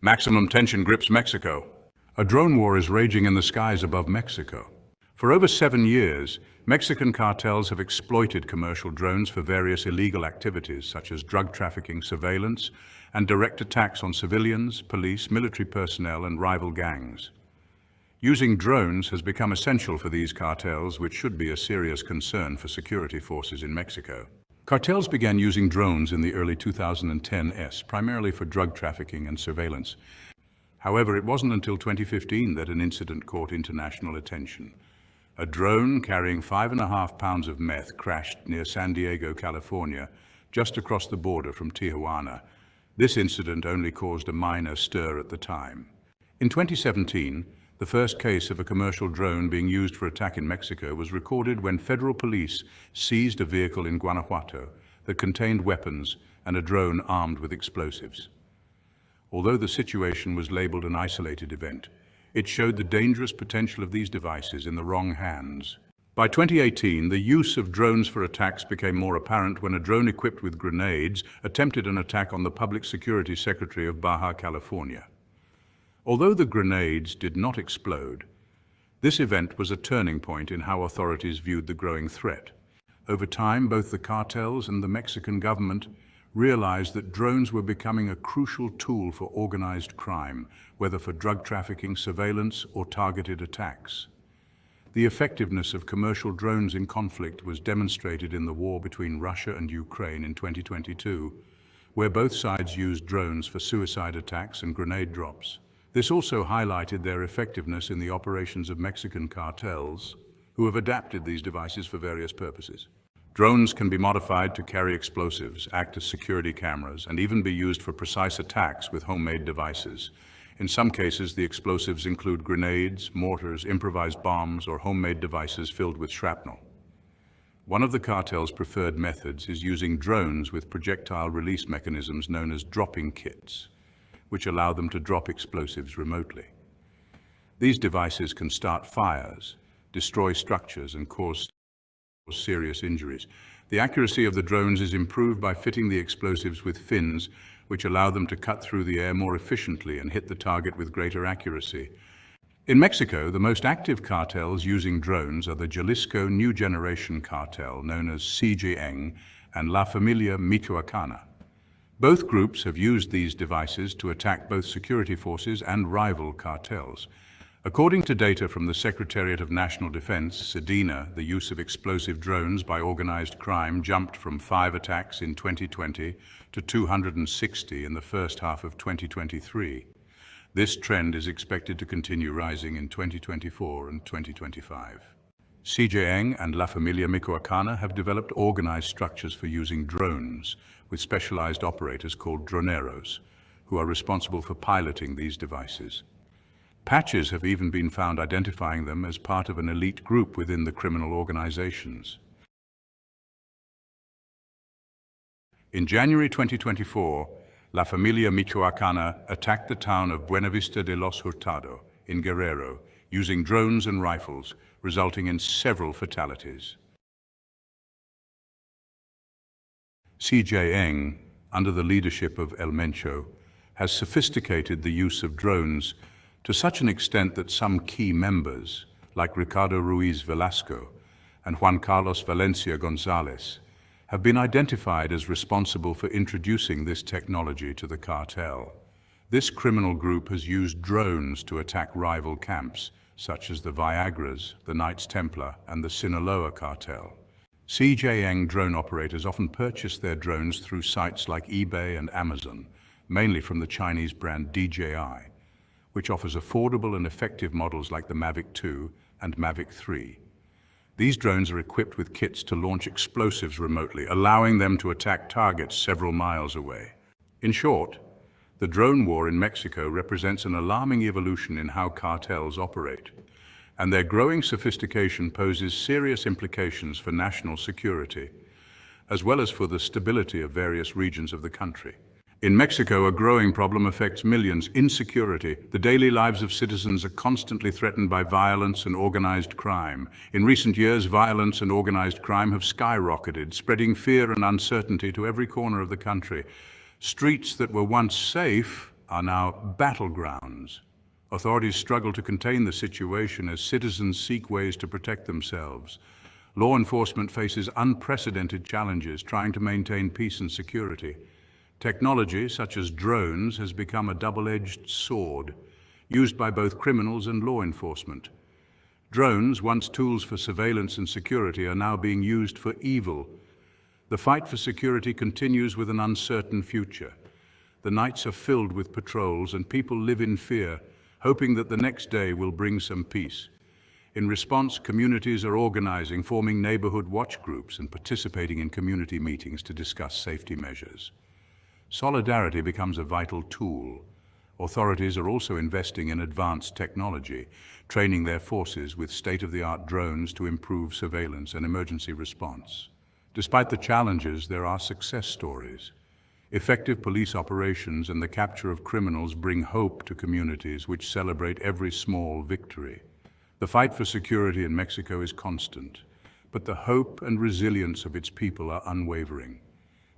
Maximum tension grips Mexico. A drone war is raging in the skies above Mexico. For over 7 years, Mexican cartels have exploited commercial drones for various illegal activities such as drug trafficking, surveillance, and direct attacks on civilians, police, military personnel, and rival gangs. Using drones has become essential for these cartels, which should be a serious concern for security forces in Mexico. Cartels began using drones in the early 2010s, primarily for drug trafficking and surveillance. However, it wasn't until 2015 that an incident caught international attention. A drone carrying 5.5 pounds of meth crashed near San Diego, California, just across the border from Tijuana. This incident only caused a minor stir at the time. In 2017, the first case of a commercial drone being used for attack in Mexico was recorded when federal police seized a vehicle in Guanajuato that contained weapons and a drone armed with explosives. Although the situation was labeled an isolated event, it showed the dangerous potential of these devices in the wrong hands. By 2018, the use of drones for attacks became more apparent when a drone equipped with grenades attempted an attack on the Public Security Secretary of Baja California. Although the grenades did not explode, this event was a turning point in how authorities viewed the growing threat. Over time, both the cartels and the Mexican government realized that drones were becoming a crucial tool for organized crime, whether for drug trafficking, surveillance, or targeted attacks. The effectiveness of commercial drones in conflict was demonstrated in the war between Russia and Ukraine in 2022, where both sides used drones for suicide attacks and grenade drops. This also highlighted their effectiveness in the operations of Mexican cartels, who have adapted these devices for various purposes. Drones can be modified to carry explosives, act as security cameras, and even be used for precise attacks with homemade devices. In some cases, the explosives include grenades, mortars, improvised bombs, or homemade devices filled with shrapnel. One of the cartel's preferred methods is using drones with projectile release mechanisms known as dropping kits, which allow them to drop explosives remotely. These devices can start fires, destroy structures, and cause serious injuries. The accuracy of the drones is improved by fitting the explosives with fins, which allow them to cut through the air more efficiently and hit the target with greater accuracy. In Mexico, the most active cartels using drones are the Jalisco New Generation cartel, known as CJN, and La Familia Michoacana. Both groups have used these devices to attack both security forces and rival cartels. According to data from the Secretariat of National Defense, SEDENA, the use of explosive drones by organized crime jumped from 5 attacks in 2020 to 260 in the first half of 2023. This trend is expected to continue rising in 2024 and 2025. CJN and La Familia Michoacana have developed organized structures for using drones, with specialized operators called droneros, who are responsible for piloting these devices. Patches have even been found identifying them as part of an elite group within the criminal organizations. In January 2024, La Familia Michoacana attacked the town of Buenavista de los Hurtado in Guerrero using drones and rifles, resulting in several fatalities. CJN, under the leadership of El Mencho, has sophisticated the use of drones to such an extent that some key members, like Ricardo Ruiz Velasco and Juan Carlos Valencia Gonzalez, have been identified as responsible for introducing this technology to the cartel. This criminal group has used drones to attack rival camps, such as the Viagras, the Knights Templar, and the Sinaloa cartel. CJN drone operators often purchase their drones through sites like eBay and Amazon, mainly from the Chinese brand DJI, which offers affordable and effective models like the Mavic 2 and Mavic 3. These drones are equipped with kits to launch explosives remotely, allowing them to attack targets several miles away. In short, the drone war in Mexico represents an alarming evolution in how cartels operate, and their growing sophistication poses serious implications for national security, as well as for the stability of various regions of the country. In Mexico, a growing problem affects millions. Insecurity. The daily lives of citizens are constantly threatened by violence and organized crime. In recent years, violence and organized crime have skyrocketed, spreading fear and uncertainty to every corner of the country. Streets that were once safe are now battlegrounds. Authorities struggle to contain the situation as citizens seek ways to protect themselves. Law enforcement faces unprecedented challenges trying to maintain peace and security. Technology, such as drones, has become a double-edged sword, used by both criminals and law enforcement. Drones, once tools for surveillance and security, are now being used for evil. The fight for security continues with an uncertain future. The nights are filled with patrols and people live in fear, hoping that the next day will bring some peace. In response, communities are organizing, forming neighborhood watch groups and participating in community meetings to discuss safety measures. Solidarity becomes a vital tool. Authorities are also investing in advanced technology, training their forces with state-of-the-art drones to improve surveillance and emergency response. Despite the challenges, there are success stories. Effective police operations and the capture of criminals bring hope to communities which celebrate every small victory. The fight for security in Mexico is constant, but the hope and resilience of its people are unwavering.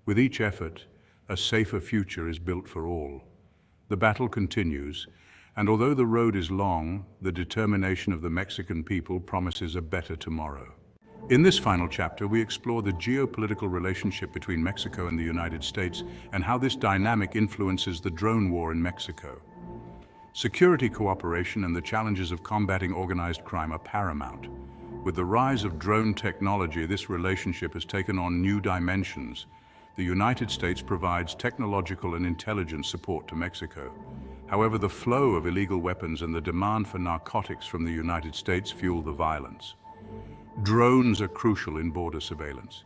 With each effort, a safer future is built for all. The battle continues, and although the road is long, the determination of the Mexican people promises a better tomorrow. In this final chapter, we explore the geopolitical relationship between Mexico and the United States and how this dynamic influences the drone war in Mexico. Security cooperation and the challenges of combating organized crime are paramount. With the rise of drone technology, this relationship has taken on new dimensions. The United States provides technological and intelligence support to Mexico. However, the flow of illegal weapons and the demand for narcotics from the United States fuel the violence. Drones are crucial in border surveillance.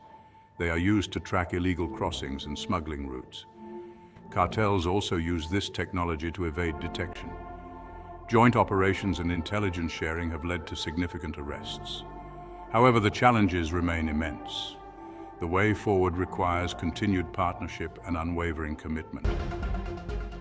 They are used to track illegal crossings and smuggling routes. Cartels also use this technology to evade detection. Joint operations and intelligence sharing have led to significant arrests. However, the challenges remain immense. The way forward requires continued partnership and unwavering commitment.